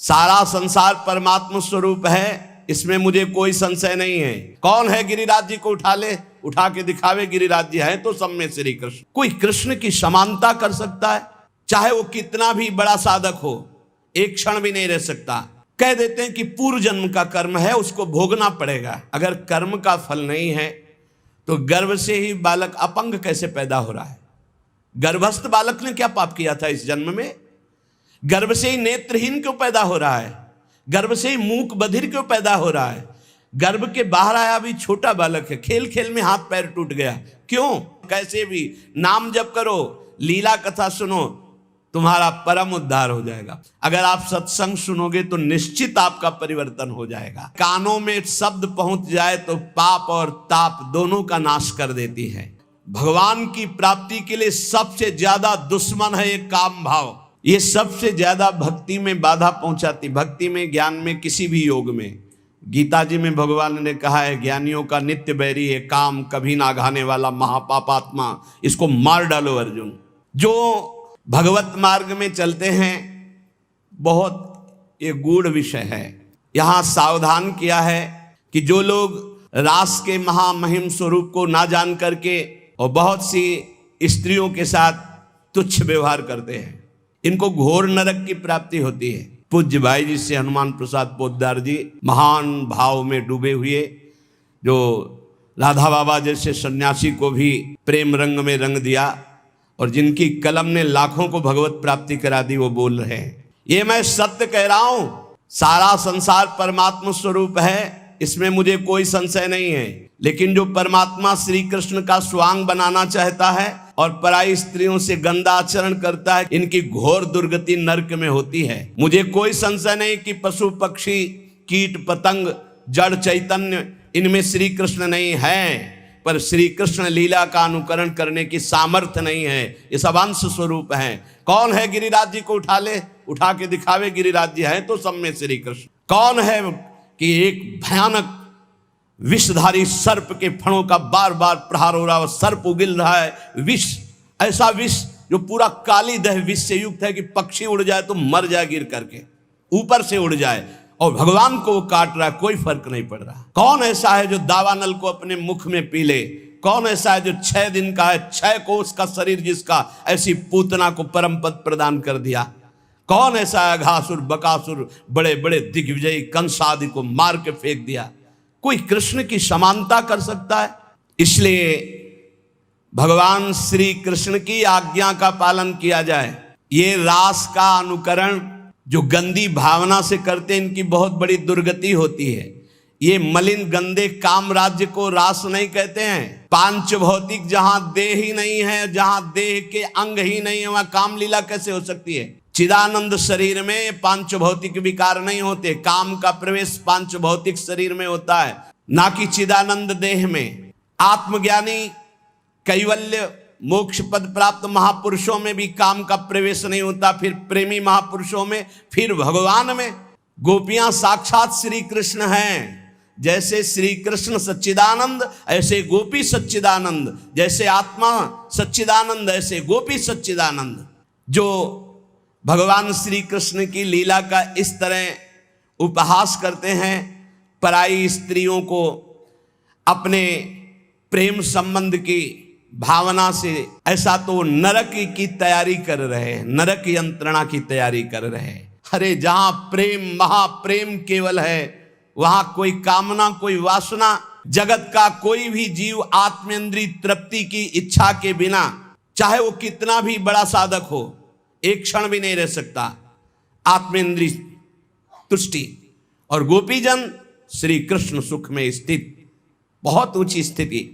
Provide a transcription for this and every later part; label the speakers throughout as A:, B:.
A: सारा संसार परमात्मा स्वरूप है, इसमें मुझे कोई संशय नहीं है। कौन है गिरिराज जी को उठा ले, उठा के दिखावे गिरिराज जी है तो सब में श्री कृष्ण। कोई कृष्ण की समानता कर सकता है? चाहे वो कितना भी बड़ा साधक हो, एक क्षण भी नहीं रह सकता। कह देते हैं कि पूर्व जन्म का कर्म है, उसको भोगना पड़ेगा। अगर कर्म का फल नहीं है तो गर्भ से ही बालक अपंग कैसे पैदा हो रहा है? गर्भस्थ बालक ने क्या पाप किया था इस जन्म में? गर्भ से ही नेत्रहीन क्यों पैदा हो रहा है? गर्भ से ही मूक बधिर क्यों पैदा हो रहा है? गर्भ के बाहर आया भी छोटा बालक है, खेल खेल में हाथ पैर टूट गया, क्यों? कैसे भी नाम जप करो, लीला कथा सुनो, तुम्हारा परम उद्धार हो जाएगा। अगर आप सत्संग सुनोगे तो निश्चित आपका परिवर्तन हो जाएगा। कानों में शब्द पहुंच जाए तो पाप और ताप दोनों का नाश कर देती है। भगवान की प्राप्ति के लिए सबसे ज्यादा दुश्मन है ये काम भाव। ये सबसे ज्यादा भक्ति में बाधा पहुंचाती, भक्ति में, ज्ञान में, किसी भी योग में। गीता जी में भगवान ने कहा है, ज्ञानियों का नित्य बैरी है काम, कभी ना घाने वाला महापापात्मा, इसको मार डालो अर्जुन। जो भगवत मार्ग में चलते हैं, बहुत ये गूढ़ विषय है। यहां सावधान किया है कि जो लोग रास के महामहिम स्वरूप को ना जान करके और बहुत सी स्त्रियों के साथ तुच्छ व्यवहार करते हैं, इनको घोर नरक की प्राप्ति होती है। पूज्य भाई जी से हनुमान प्रसाद पोद्दार जी महान भाव में डूबे हुए, जो राधा बाबा जैसे सन्यासी को भी प्रेम रंग में रंग दिया और जिनकी कलम ने लाखों को भगवत प्राप्ति करा दी, वो बोल रहे हैं, ये मैं सत्य कह रहा हूं, सारा संसार परमात्मा स्वरूप है, इसमें मुझे कोई संशय नहीं है। लेकिन जो परमात्मा श्री कृष्ण का स्वांग बनाना चाहता है और पराई स्त्रियों से गंदा आचरण करता है, इनकी घोर दुर्गति नरक में होती है। मुझे कोई संशय नहीं कि पशु पक्षी कीट पतंग जड़ चैतन्य इनमें श्री कृष्ण नहीं है, पर श्री कृष्ण लीला का अनुकरण करने की सामर्थ्य नहीं है, ये सब अंश स्वरूप है। कौन है गिरिराज जी को उठा ले, उठा के दिखावे गिरिराज जी है तो सब में श्री कृष्ण। कौन है कि एक भयानक विषधारी सर्प के फणों का बार बार प्रहार हो रहा है, सर्प उगिल रहा है, विष, ऐसा विष जो पूरा काली दह विष से युक्त है कि पक्षी उड़ जाए तो मर जाए गिर करके, ऊपर से उड़ जाए, और भगवान को वो काट रहा है, कोई फर्क नहीं पड़ रहा। कौन ऐसा है जो दावानल को अपने मुख में पी ले? कौन ऐसा है जो 6 दिन का है, 6 कोस का शरीर जिसका, ऐसी पूतना को परम पद प्रदान कर दिया? कौन ऐसा है घासुर बकासुर बड़े बड़े दिग्विजयी कंस आदि को मार के फेंक दिया? कोई कृष्ण की समानता कर सकता है? इसलिए भगवान श्री कृष्ण की आज्ञा का पालन किया जाए। ये रास का अनुकरण जो गंदी भावना से करते हैं, इनकी बहुत बड़ी दुर्गति होती है। ये मलिन गंदे काम राज्य को रास नहीं कहते हैं। पांच भौतिक जहां देह ही नहीं है, जहां देह के अंग ही नहीं है, वहां काम लीला कैसे हो सकती है? चिदानंद शरीर में पांच भौतिक विकार नहीं होते। काम का प्रवेश पांच भौतिक शरीर में होता है, ना कि चिदानंद देह में। आत्मज्ञानी कैवल्य मोक्ष पद प्राप्त महापुरुषों में भी काम का प्रवेश नहीं होता, फिर प्रेमी महापुरुषों में, फिर भगवान में। गोपियां साक्षात श्री कृष्ण हैं। जैसे श्री कृष्ण सच्चिदानंद ऐसे गोपी सच्चिदानंद, जैसे आत्मा सच्चिदानंद ऐसे गोपी सच्चिदानंद। जो भगवान श्री कृष्ण की लीला का इस तरह उपहास करते हैं, पराई स्त्रियों को अपने प्रेम संबंध की भावना से, ऐसा तो नरक की तैयारी कर रहे हैं, नरक यंत्रणा की तैयारी कर रहे हैं। अरे जहां प्रेम महाप्रेम केवल है, वहां कोई कामना कोई वासना, जगत का कोई भी जीव आत्मेंद्रिय तृप्ति की इच्छा के बिना, चाहे वो कितना भी बड़ा साधक हो, एक क्षण भी नहीं रह सकता। आत्मेंद्रिय तुष्टि। और गोपीजन श्री कृष्ण सुख में स्थित, बहुत ऊंची स्थिति।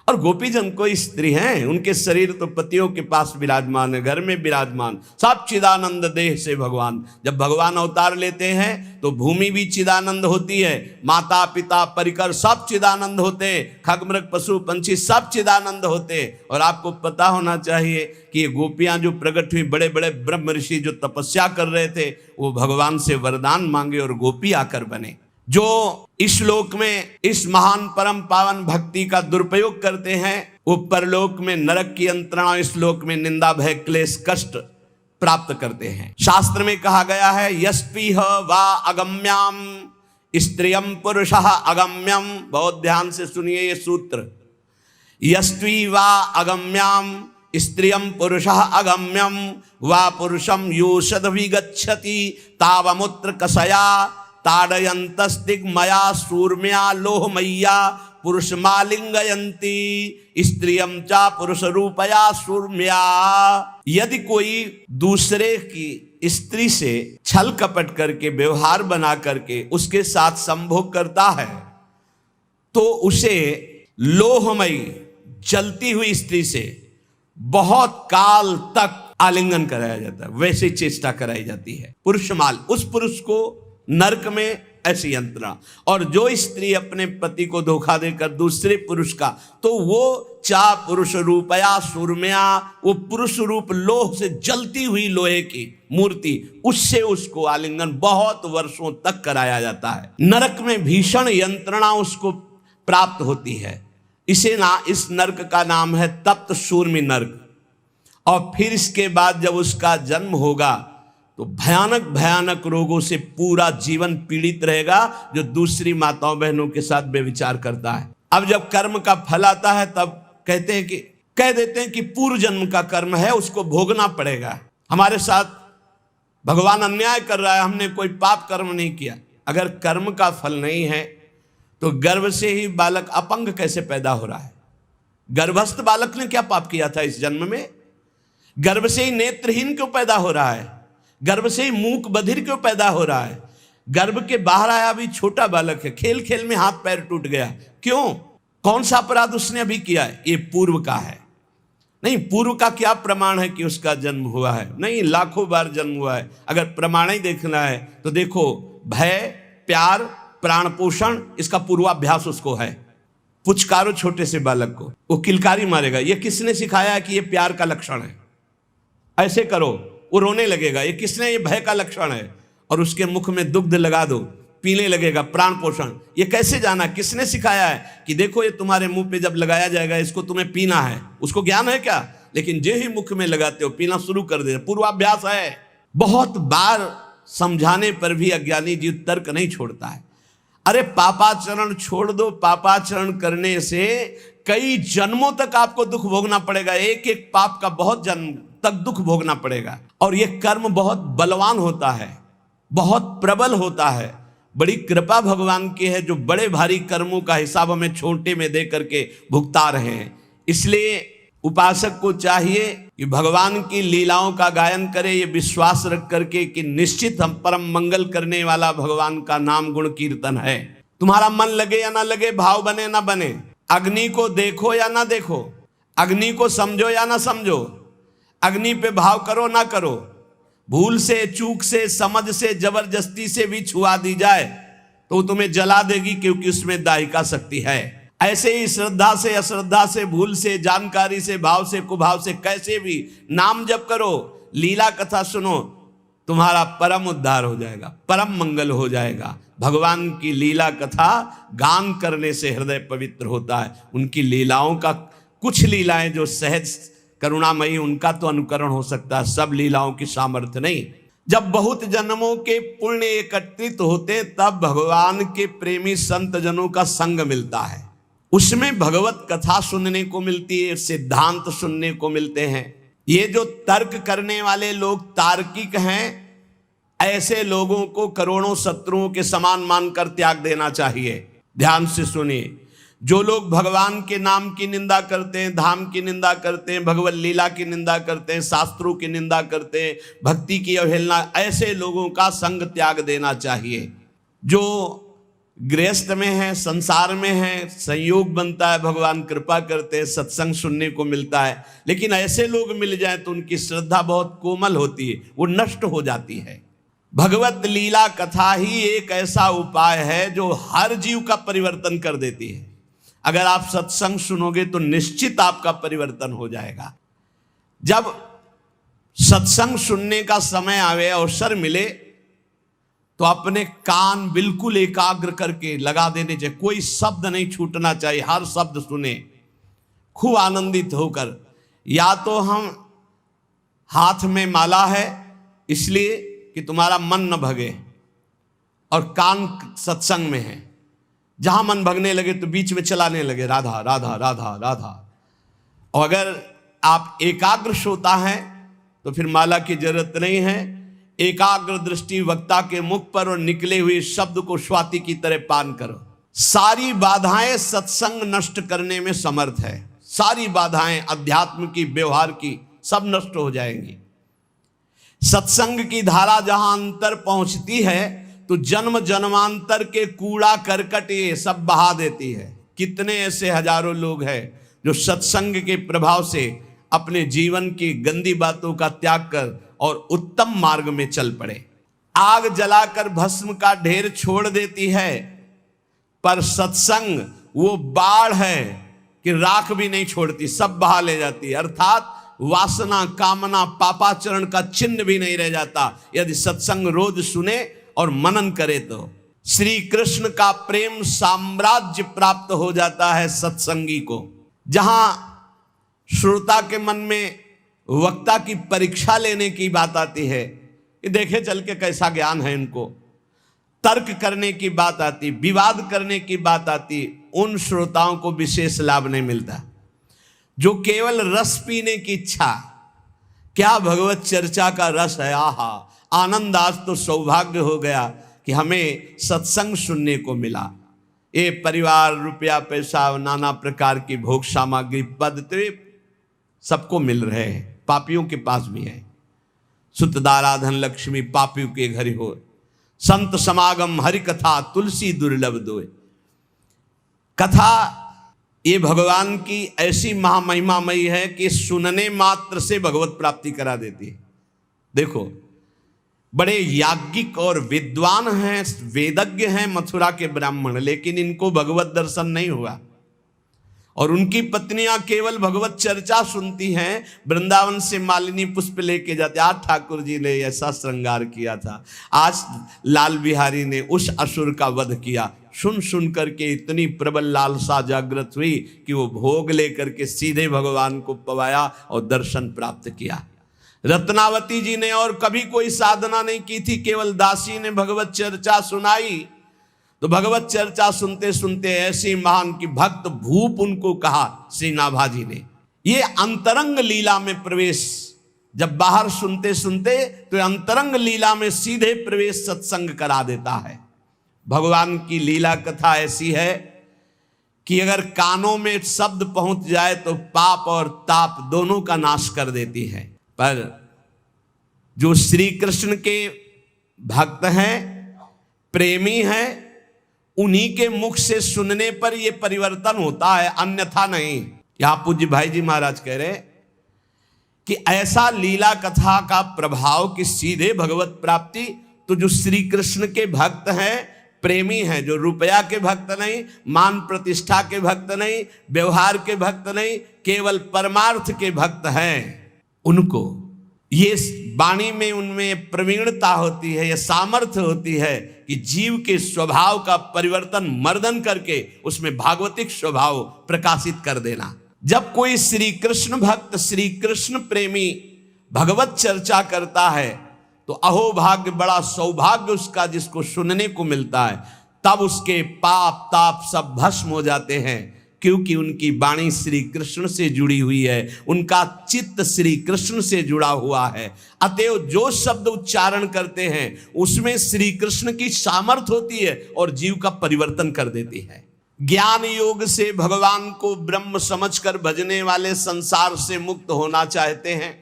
A: और गोपीजन कोई स्त्री हैं, उनके शरीर तो पतियों के पास विराजमान है, घर में विराजमान, सब चिदानंद देह से भगवान। जब भगवान अवतार लेते हैं तो भूमि भी चिदानंद होती है, माता पिता परिकर सब चिदानंद होते, खगमृग पशु पंछी सब चिदानंद होते। और आपको पता होना चाहिए कि ये गोपियां जो प्रकट हुई, बड़े बड़े ब्रह्म ऋषि जो तपस्या कर रहे थे, वो भगवान से वरदान मांगे और गोपी आकर बने। जो इस लोक में इस महान परम पावन भक्ति का दुरुपयोग करते हैं, वो परलोक में नरक की यंत्रणा, इस लोक में निंदा भय क्लेश कष्ट प्राप्त करते हैं। शास्त्र में कहा गया है यस्पीह वा अगम्याम स्त्रियम पुरुषः अगम्यम। बहुत ध्यान से सुनिए ये सूत्र। यस्वी वा अगम्याम स्त्रियम पुरुषः अगम्यम वा पुरुषम योषद विगच्छति तावमुत्र कसया ताड़यन्तस्तिग्मया सूर्म्या लोहमय्या पुरुषमालिंगयन्ति स्त्रियम चा पुरुष रूपया सूर्म्या। यदि कोई दूसरे की स्त्री से छल कपट करके व्यवहार बना करके उसके साथ संभोग करता है तो उसे लोहमयी जलती हुई स्त्री से बहुत काल तक आलिंगन कराया जाता है, वैसे चेष्टा कराई जाती है। पुरुषमाल, उस पुरुष को नरक में ऐसी यंत्रणा। और जो स्त्री अपने पति को धोखा देकर दूसरे पुरुष का, तो वो चा पुरुष रूपया सूर्म्या, वो पुरुष रूप लोह से जलती हुई लोहे की मूर्ति, उससे उसको आलिंगन बहुत वर्षों तक कराया जाता है। नरक में भीषण यंत्रणा उसको प्राप्त होती है। इस नरक का नाम है तप्त शूर्मी नरक। और फिर इसके बाद जब उसका जन्म होगा तो भयानक भयानक रोगों से पूरा जीवन पीड़ित रहेगा, जो दूसरी माताओं बहनों के साथ व्यभिचार करता है। अब जब कर्म का फल आता है तब कह देते हैं कि पूर्व जन्म का कर्म है, उसको भोगना पड़ेगा। हमारे साथ भगवान अन्याय कर रहा है, हमने कोई पाप कर्म नहीं किया। अगर कर्म का फल नहीं है तो गर्भ से ही बालक अपंग कैसे पैदा हो रहा है? गर्भस्थ बालक ने क्या पाप किया था इस जन्म में? गर्भ से ही नेत्रहीन क्यों पैदा हो रहा है? गर्भ से ही मूक बधिर क्यों पैदा हो रहा है? गर्भ के बाहर आया अभी छोटा बालक है, खेल खेल में हाथ पैर टूट गया, क्यों? कौन सा अपराध उसने अभी किया है? ये पूर्व का है। नहीं, पूर्व का क्या प्रमाण है कि उसका जन्म हुआ है? नहीं, लाखों बार जन्म हुआ है। अगर प्रमाण ही देखना है तो देखो, भय, प्यार, प्राण पोषण, इसका पूर्वाभ्यास उसको है। पुचकारो छोटे से बालक को, वो किलकारी मारेगा। ये किसने सिखाया है कि ये प्यार का लक्षण है? ऐसे करो, वो रोने लगेगा। ये किसने? ये भय का लक्षण है। और उसके मुख में दुग्ध लगा दो, पीने लगेगा, प्राण पोषण। ये कैसे जाना? किसने सिखाया है कि देखो ये तुम्हारे मुंह पे जब लगाया जाएगा इसको तुम्हें पीना है? उसको ज्ञान है क्या? लेकिन जो ही मुख में लगाते हो पीना शुरू कर दे, पूर्वाभ्यास है। बहुत बार समझाने पर भी अज्ञानी जीव तर्क नहीं छोड़ता है। अरे पापाचरण छोड़ दो, पापाचरण करने से कई जन्मों तक आपको दुख भोगना पड़ेगा। एक एक पाप का बहुत जन्म तक दुख भोगना पड़ेगा। और यह कर्म बहुत बलवान होता है, बहुत प्रबल होता है। बड़ी कृपा भगवान की है जो बड़े भारी कर्मों का हिसाब हमें छोटे में दे करके भुगता रहे हैं। इसलिए उपासक को चाहिए कि भगवान की लीलाओं का गायन करे, ये विश्वास रख करके कि निश्चित हम परम मंगल करने वाला भगवान का नाम गुण कीर्तन है। तुम्हारा मन लगे या ना लगे, भाव बने ना बने, अग्नि को देखो या ना देखो, अग्नि को समझो या ना समझो, अग्नि पे भाव करो ना करो, भूल से, चूक से, समझ से, जबरदस्ती से भी छुआ दी जाए तो तुम्हें जला देगी, क्योंकि उसमें दाहिका शक्ति है। ऐसे ही श्रद्धा से, अश्रद्धा से, भूल से, जानकारी से, भाव से, कुभाव से, कैसे भी नाम जप करो, लीला कथा सुनो, तुम्हारा परम उद्धार हो जाएगा, परम मंगल हो जाएगा। भगवान की लीला कथा गान करने से हृदय पवित्र होता है। उनकी लीलाओं का, कुछ लीलाएं जो सहज करुणामयी, उनका तो अनुकरण हो सकता है, सब लीलाओं की सामर्थ्य नहीं। जब बहुत जन्मों के पुण्य एकत्रित होते तब भगवान के प्रेमी संत जनों का संग मिलता है। उसमें भगवत कथा सुनने को मिलती है, सिद्धांत सुनने को मिलते हैं। ये जो तर्क करने वाले लोग तार्किक हैं, ऐसे लोगों को करोड़ों शत्रुओं के समान मानकर त्याग देना चाहिए। ध्यान से सुनिए, जो लोग भगवान के नाम की निंदा करते हैं, धाम की निंदा करते हैं, भगवत लीला की निंदा करते हैं, शास्त्रों की निंदा करते हैं, भक्ति की अवहेलना, ऐसे लोगों का संग त्याग देना चाहिए। जो गृहस्थ में है, संसार में है, संयोग बनता है, भगवान कृपा करते हैं, सत्संग सुनने को मिलता है, लेकिन ऐसे लोग मिल जाए तो उनकी श्रद्धा बहुत कोमल होती है, वो नष्ट हो जाती है। भगवत लीला कथा ही एक ऐसा उपाय है जो हर जीव का परिवर्तन कर देती है। अगर आप सत्संग सुनोगे तो निश्चित आपका परिवर्तन हो जाएगा। जब सत्संग सुनने का समय आवे, अवसर मिले, तो अपने कान बिल्कुल एकाग्र करके लगा देने चाहिए, कोई शब्द नहीं छूटना चाहिए, हर शब्द सुने खूब आनंदित होकर। या तो हाथ में माला है इसलिए कि तुम्हारा मन न भगे, और कान सत्संग में है, जहां मन भगने लगे तो बीच में चलाने लगे राधा राधा राधा राधा। और अगर आप एकाग्र श्रोता हैं तो फिर माला की जरूरत नहीं है। एकाग्र दृष्टि वक्ता के मुख पर और निकले हुए शब्द को स्वाति की तरह पान करो। सारी बाधाएं सत्संग नष्ट करने में समर्थ है। सारी बाधाएं अध्यात्म की, व्यवहार की, सब नष्ट हो जाएंगी। सत्संग की धारा जहां अंतर पहुंचती है तो जन्म जन्मांतर के कूड़ा करकट ये सब बहा देती है। कितने ऐसे हजारों लोग हैं जो सत्संग के प्रभाव से अपने जीवन की गंदी बातों का त्याग कर और उत्तम मार्ग में चल पड़े। आग जलाकर भस्म का ढेर छोड़ देती है, पर सत्संग वो बाढ़ है कि राख भी नहीं छोड़ती, सब बहा ले जाती है। अर्थात वासना, कामना, पापाचरण का चिन्ह भी नहीं रह जाता यदि सत्संग रोज सुने और मनन करे तो। श्री कृष्ण का प्रेम साम्राज्य प्राप्त हो जाता है सत्संगी को। जहां श्रोता के मन में वक्ता की परीक्षा लेने की बात आती है कि देखे चल के कैसा ज्ञान है इनको, तर्क करने की बात आती, विवाद करने की बात आती, उन श्रोताओं को विशेष लाभ नहीं मिलता। जो केवल रस पीने की इच्छा, क्या भगवत चर्चा का रस है, आहा आनंद, आज तो सौभाग्य हो गया कि हमें सत्संग सुनने को मिला। ये परिवार, रुपया पैसा, नाना प्रकार की भोग सामग्री, पद सबको मिल रहे हैं, पापियों के पास भी है। सुतदारा धन लक्ष्मी पापियों के घर हो, संत समागम हरि कथा तुलसी दुर्लभ दोय। कथा ये भगवान की ऐसी महामहिमामयी है कि सुनने मात्र से भगवत प्राप्ति करा देती है। देखो, बड़े याज्ञिक और विद्वान हैं, वेदज्ञ हैं मथुरा के ब्राह्मण, लेकिन इनको भगवत दर्शन नहीं हुआ। और उनकी पत्नियां केवल भगवत चर्चा सुनती हैं। वृंदावन से मालिनी पुष्प लेके जाते, आज ठाकुर जी ने ऐसा श्रृंगार किया था, आज लाल बिहारी ने उस असुर का वध किया। सुन सुन करके इतनी प्रबल लालसा जागृत हुई कि वो भोग लेकर के सीधे भगवान को पवाया और दर्शन प्राप्त किया। रत्नावती जी ने और कभी कोई साधना नहीं की थी, केवल दासी ने भगवत चर्चा सुनाई तो भगवत चर्चा सुनते सुनते ऐसी महान की भक्त भूप उनको कहा श्री नाभाजी ने। ये अंतरंग लीला में प्रवेश, जब बाहर सुनते सुनते तो अंतरंग लीला में सीधे प्रवेश सत्संग करा देता है। भगवान की लीला कथा ऐसी है कि अगर कानों में शब्द पहुंच जाए तो पाप और ताप दोनों का नाश कर देती है। पर जो श्री कृष्ण के भक्त हैं, प्रेमी हैं, उन्हीं के मुख से सुनने पर यह परिवर्तन होता है, अन्यथा नहीं। यहां पूज्य भाई जी महाराज कह रहे कि ऐसा लीला कथा का प्रभाव कि सीधे भगवत प्राप्ति। तो जो श्री कृष्ण के भक्त हैं, प्रेमी हैं, जो रुपया के भक्त नहीं, मान प्रतिष्ठा के भक्त नहीं, व्यवहार के भक्त नहीं, केवल परमार्थ के भक्त हैं, उनको ये वाणी में उनमें प्रवीणता होती है, यह सामर्थ्य होती है कि जीव के स्वभाव का परिवर्तन मर्दन करके उसमें भागवतिक स्वभाव प्रकाशित कर देना। जब कोई श्री कृष्ण भक्त, श्री कृष्ण प्रेमी भगवत चर्चा करता है तो अहोभाग्य, बड़ा सौभाग्य उसका जिसको सुनने को मिलता है। तब उसके पाप ताप सब भस्म हो जाते हैं, क्योंकि उनकी वाणी श्री कृष्ण से जुड़ी हुई है, उनका चित्त श्री कृष्ण से जुड़ा हुआ है। अतएव जो शब्द उच्चारण करते हैं उसमें श्री कृष्ण की सामर्थ्य होती है और जीव का परिवर्तन कर देती है। ज्ञान योग से भगवान को ब्रह्म समझकर भजने वाले संसार से मुक्त होना चाहते हैं।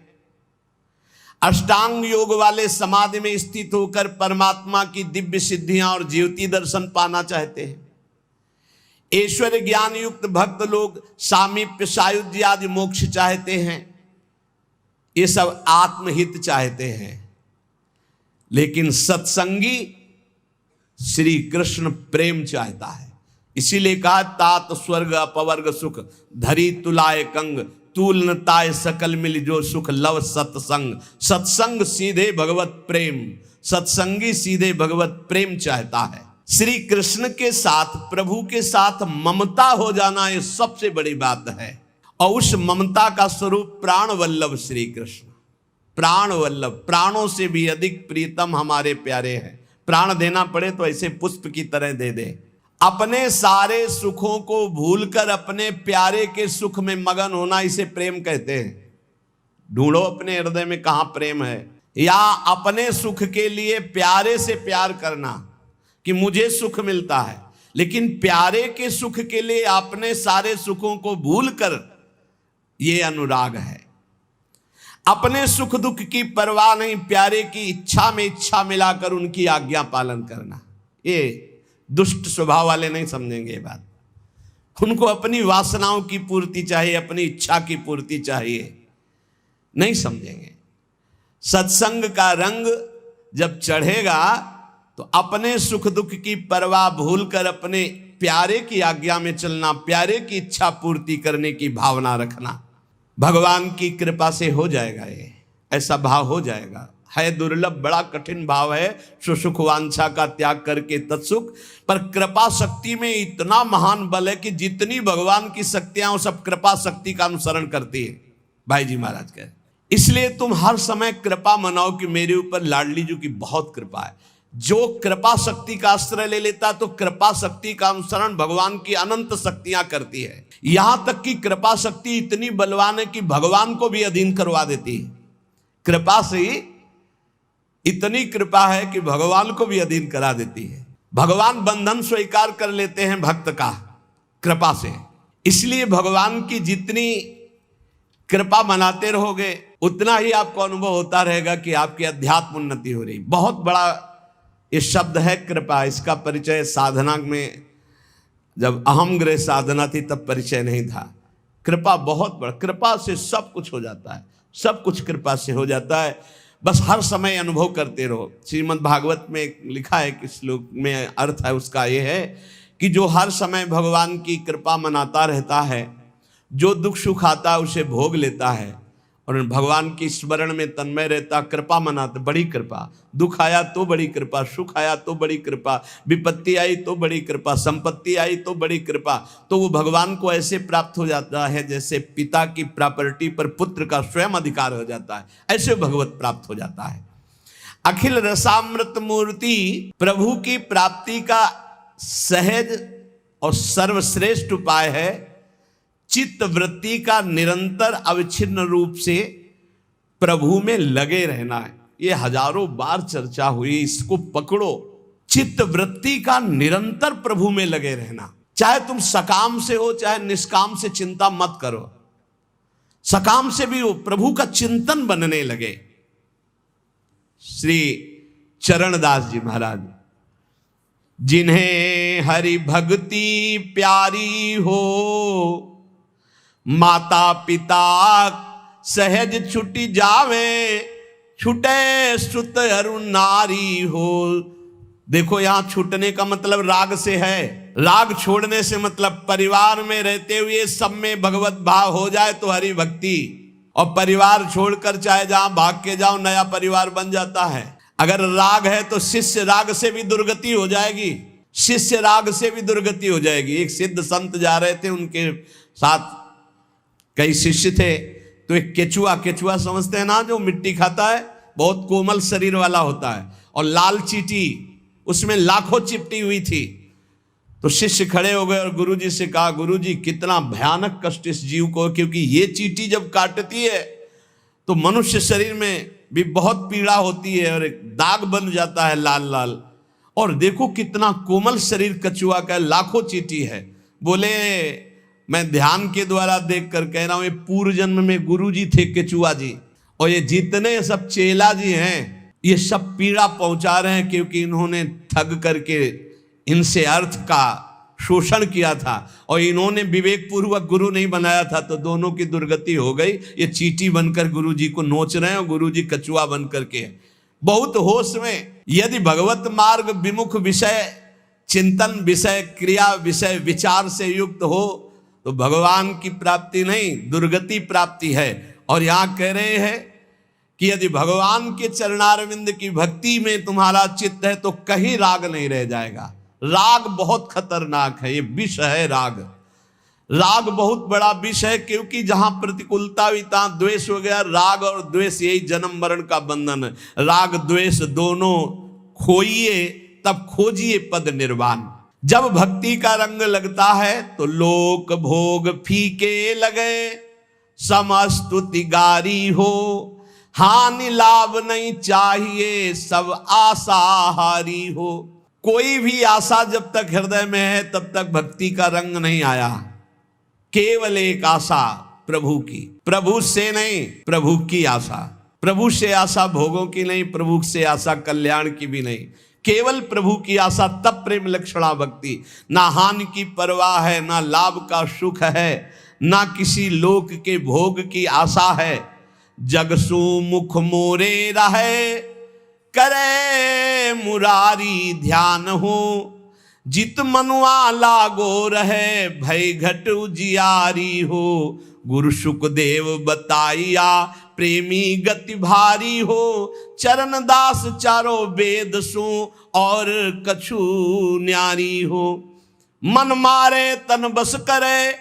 A: अष्टांग योग वाले समाधि में स्थित होकर परमात्मा की दिव्य सिद्धियां और ज्योति दर्शन पाना चाहते हैं। ऐश्वर्य ज्ञान युक्त भक्त लोग सामीप्य, सायुज्य आदि मोक्ष चाहते हैं। ये सब आत्महित चाहते हैं। लेकिन सत्संगी श्री कृष्ण प्रेम चाहता है। इसीलिए कहा तात स्वर्ग अपवर्ग सुख धरी तुलाए कंग तूल न ताय सकल मिल जो सुख लव सत्संग। सत्संग सीधे भगवत प्रेम, सत्संगी सीधे भगवत प्रेम चाहता है। श्री कृष्ण के साथ, प्रभु के साथ ममता हो जाना ये सबसे बड़ी बात है। और उस ममता का स्वरूप प्राण वल्लभ श्री कृष्ण। प्राण वल्लभ, प्राणों से भी अधिक प्रीतम हमारे प्यारे हैं। प्राण देना पड़े तो ऐसे पुष्प की तरह दे दे। अपने सारे सुखों को भूलकर अपने प्यारे के सुख में मगन होना, इसे प्रेम कहते हैं। ढूंढो अपने हृदय में कहां प्रेम है। या अपने सुख के लिए प्यारे से प्यार करना कि मुझे सुख मिलता है, लेकिन प्यारे के सुख के लिए अपने सारे सुखों को भूलकर, यह अनुराग है। अपने सुख दुख की परवाह नहीं, प्यारे की इच्छा में इच्छा मिलाकर उनकी आज्ञा पालन करना। ये दुष्ट स्वभाव वाले नहीं समझेंगे ये बात। उनको अपनी वासनाओं की पूर्ति चाहिए, अपनी इच्छा की पूर्ति चाहिए, नहीं समझेंगे। सत्संग का रंग जब चढ़ेगा तो अपने सुख दुख की परवाह भूलकर अपने प्यारे की आज्ञा में चलना, प्यारे की इच्छा पूर्ति करने की भावना रखना, भगवान की कृपा से हो जाएगा। ये ऐसा भाव हो जाएगा। है दुर्लभ, बड़ा कठिन भाव है, सुसुख वांछा का त्याग करके तत्सुख। पर कृपा शक्ति में इतना महान बल है कि जितनी भगवान की शक्तियां, वो सब कृपा शक्ति का अनुसरण करती है। भाई जी महाराज कह, इसलिए तुम हर समय कृपा मनाओ कि मेरे ऊपर लाडली जी की बहुत कृपा है। जो कृपा शक्ति का आश्रय ले लेता तो कृपा शक्ति का अनुसरण भगवान की अनंत शक्तियां करती है। यहां तक कि कृपा शक्ति इतनी बलवान है कि भगवान को भी अधीन करवा देती है। कृपा से इतनी कृपा है कि भगवान को भी अधीन करा देती है। भगवान बंधन स्वीकार कर लेते हैं भक्त का कृपा से। इसलिए भगवान की जितनी कृपा मनाते रहोगे उतना ही आपको अनुभव होता रहेगा कि आपकी अध्यात्म उन्नति हो रही। बहुत बड़ा ये शब्द है कृपा। इसका परिचय साधना में, जब अहम ग्रह साधना थी तब परिचय नहीं था। कृपा बहुत बड़ा, कृपा से सब कुछ हो जाता है, सब कुछ कृपा से हो जाता है। बस हर समय अनुभव करते रहो। श्रीमद् भागवत में लिखा है कि श्लोक में अर्थ है उसका ये है कि जो हर समय भगवान की कृपा मनाता रहता है, जो दुख सुख आता है उसे भोग लेता है और भगवान की स्मरण में तन्मय रहता, कृपा मनाता, बड़ी कृपा। दुख आया तो बड़ी कृपा, सुख आया तो बड़ी कृपा, विपत्ति आई तो बड़ी कृपा, संपत्ति आई तो बड़ी कृपा। तो वो भगवान को ऐसे प्राप्त हो जाता है जैसे पिता की प्रॉपर्टी पर पुत्र का स्वयं अधिकार हो जाता है, ऐसे भगवत प्राप्त हो जाता है। अखिल रसामृत मूर्ति प्रभु की प्राप्ति का सहज और सर्वश्रेष्ठ उपाय है चित्त वृत्ति का निरंतर अविच्छिन्न रूप से प्रभु में लगे रहना है। ये हजारों बार चर्चा हुई, इसको पकड़ो। चित्त वृत्ति का निरंतर प्रभु में लगे रहना। चाहे तुम सकाम से हो चाहे निष्काम से, चिंता मत करो। सकाम से भी हो, प्रभु का चिंतन बनने लगे। श्री चरणदास जी महाराज, जिन्हें हरि भक्ति प्यारी हो, माता पिता सहज छुटी जावे, छुटे सुत अरु नारी हो। देखो यहां छूटने का मतलब राग से है। राग छोड़ने से मतलब परिवार में रहते हुए सब में भगवत भाव हो जाए तो हरि भक्ति। और परिवार छोड़कर चाहे जहां भाग के जाओ नया परिवार बन जाता है। अगर राग है तो शिष्य राग से भी दुर्गति हो जाएगी, शिष्य राग से भी दुर्गति हो जाएगी। एक सिद्ध संत जा रहे थे, उनके साथ कई शिष्य थे। तो एक केचुआ, केचुआ समझते हैं ना, जो मिट्टी खाता है, बहुत कोमल शरीर वाला होता है और लाल चींटी उसमें लाखों चिपटी हुई थी। तो शिष्य खड़े हो गए और गुरुजी से कहा, गुरुजी कितना भयानक कष्ट इस जीव को, क्योंकि ये चींटी जब काटती है तो मनुष्य शरीर में भी बहुत पीड़ा होती है और एक दाग बन जाता है लाल लाल। और देखो कितना कोमल शरीर कछुआ का, लाखों चींटी है। बोले मैं ध्यान के द्वारा देख कर कह रहा हूं, ये पूर्व जन्म में गुरुजी थे केचुआ जी, और ये जितने सब चेला जी हैं ये सब पीड़ा पहुंचा रहे हैं, क्योंकि इन्होंने ठग करके इनसे अर्थ का शोषण किया था और इन्होंने विवेक पूर्वक गुरु नहीं बनाया था। तो दोनों की दुर्गति हो गई। ये चींटी बनकर गुरुजी को नोच रहे हैं और गुरुजी कछुआ बन करके। बहुत होश में यदि भगवत मार्ग विमुख विषय चिंतन, विषय क्रिया, विषय विचार से युक्त हो तो भगवान की प्राप्ति नहीं दुर्गति प्राप्ति है। और यहां कह रहे हैं कि यदि भगवान के चरणारविंद की भक्ति में तुम्हारा चित्त है तो कहीं राग नहीं रह जाएगा। राग बहुत खतरनाक है, ये विष है राग। राग बहुत बड़ा विषय है, क्योंकि जहां प्रतिकूलता हुई तहां द्वेष हो गया। राग और द्वेष यही जन्म मरण का बंधन है। राग द्वेष दोनों खोइए तब खोजिए पद निर्वाण। जब भक्ति का रंग लगता है तो लोक भोग फीके लगे, समस्तुति गारी हो, हानि लाभ नहीं चाहिए, सब आशा हारी हो। कोई भी आशा जब तक हृदय में है तब तक भक्ति का रंग नहीं आया। केवल एक आशा प्रभु की, प्रभु से नहीं, प्रभु की आशा। प्रभु से आशा भोगों की नहीं, प्रभु से आशा कल्याण की भी नहीं, केवल प्रभु की आशा। तब प्रेम लक्षणा भक्ति। ना हानि की परवाह है, ना लाभ का सुख है, ना किसी लोक के भोग की आशा है। जगसु मुख मोरे रहे, करे मुरारी ध्यान हो, जित मनुआ लागो रहे, भय घट उजियारी हो। गुरु सुखदेव बताइया, प्रेमी गति भारी हो, चरण दास चारों वेद सु, और कछु न्यारी हो। मन मारे तन बस करे,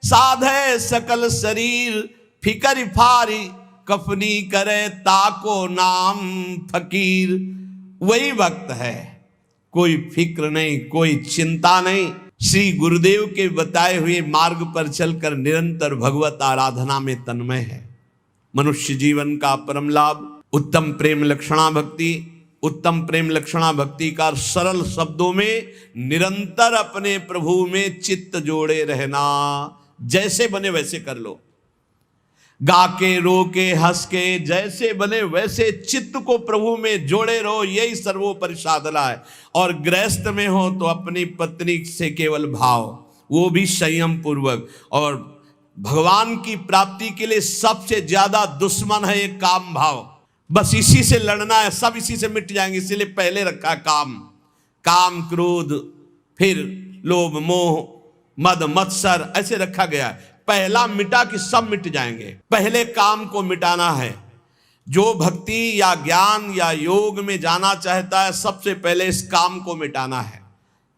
A: साधे सकल शरीर, फिकर फारी कफनी करे, ताको नाम फकीर। वही भक्त है, कोई फिक्र नहीं, कोई चिंता नहीं। श्री गुरुदेव के बताए हुए मार्ग पर चलकर निरंतर भगवत आराधना में तन्मय है। मनुष्य जीवन का परम लाभ उत्तम प्रेम लक्षणा भक्ति। उत्तम प्रेम लक्षणा भक्ति का सरल शब्दों में निरंतर अपने प्रभु में चित्त जोड़े रहना। जैसे बने वैसे कर लो, गा के रो के हंस के, जैसे बने वैसे चित्त को प्रभु में जोड़े रहो, यही सर्वोपरि साधना है। और गृहस्थ में हो तो अपनी पत्नी से केवल भाव, वो भी संयम पूर्वक। और भगवान की प्राप्ति के लिए सबसे ज्यादा दुश्मन है ये काम भाव। बस इसी से लड़ना है, सब इसी से मिट जाएंगे। इसीलिए पहले रखा काम, काम क्रोध, फिर लोभ मोह मद मत्सर, ऐसे रखा गया है। पहला मिटा कि सब मिट जाएंगे। पहले काम को मिटाना है। जो भक्ति या ज्ञान या योग में जाना चाहता है, सबसे पहले इस काम को मिटाना है।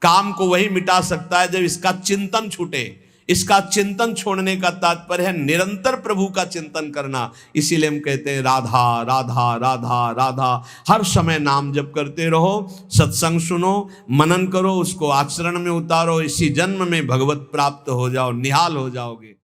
A: काम को वही मिटा सकता है जब इसका चिंतन छूटे। इसका चिंतन छोड़ने का तात्पर्य है निरंतर प्रभु का चिंतन करना। इसीलिए हम कहते हैं राधा राधा राधा राधा। हर समय नाम जप करते रहो, सत्संग सुनो, मनन करो, उसको आचरण में उतारो। इसी जन्म में भगवत प्राप्त हो जाओ, निहाल हो जाओगे।